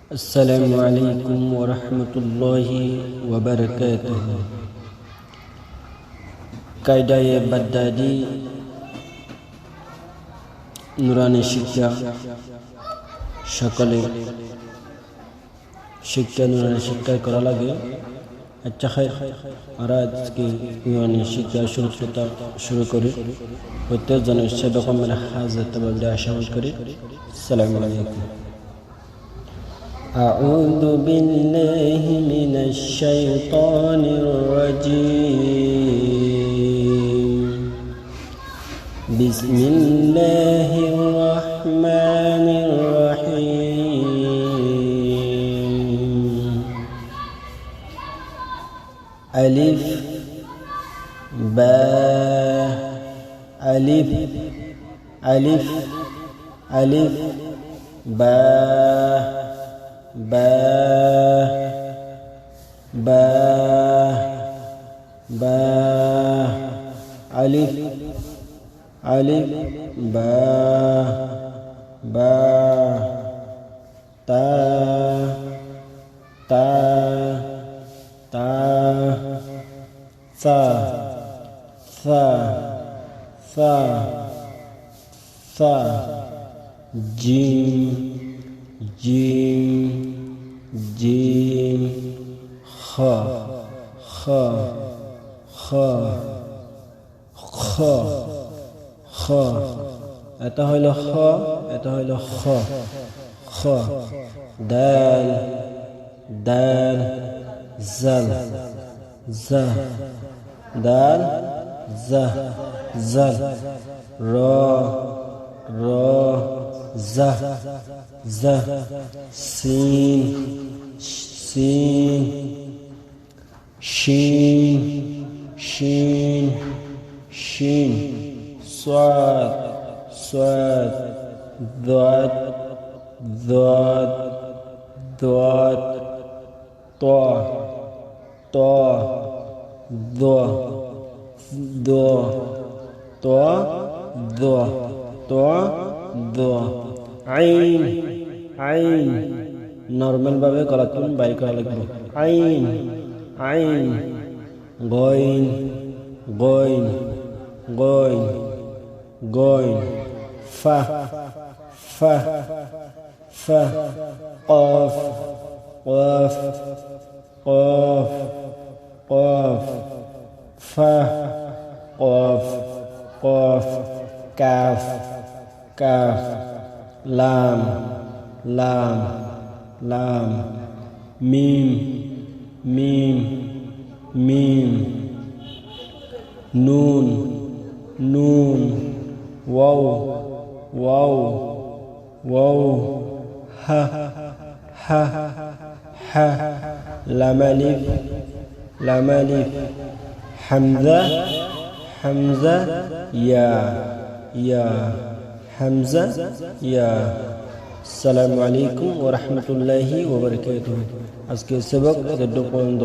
السلام عليكم ورحمة الله وبركاته কায়দায়ে বাগদাদি নুরানি শিক্ষা সকলে শিক্ষা নুরানি শিক্ষা করা লাগে। আচ্ছা খাই আর আজকে নুরানি শিক্ষা শুরু করি। প্রত্যেকজন সেরকম হাজত আশা করি। আসসালামু আলাইকুম। أعوذ بالله من الشيطان الرجيم بسم الله الرحمن الرحيم ألف باء ألف ألف ألف باء با با با ألف ألف با با تا تا تا ثا ثا ثا ثا جيم جيم جيم خ خ خ خ خ এটা হইল খ, এটা হইল খ খ দাল দাল জাল জা দাল জা জাল র র জা জা সিন সিন শিন শিন শিন صاد صاد ضاد ضاد ضاد طا طا ضا ضا طا ضا طا ضا عين عين নরমাল ভাবে কলাতুন বাই করা লাগবে। আইন আইন গইন গইন গইন গইন ফা ফা ফা قاف قاف قاف قاف فا قاف قاف كاف كاف لام لام لام ميم ميم ميم نون نون واو واو واو ها ها ها لام الف لام الف حمزة حمزة يا يا حمزة يا السلام عليكم ورحمة الله وبركاته। আজকে সবক এতটুকু পর্যন্ত।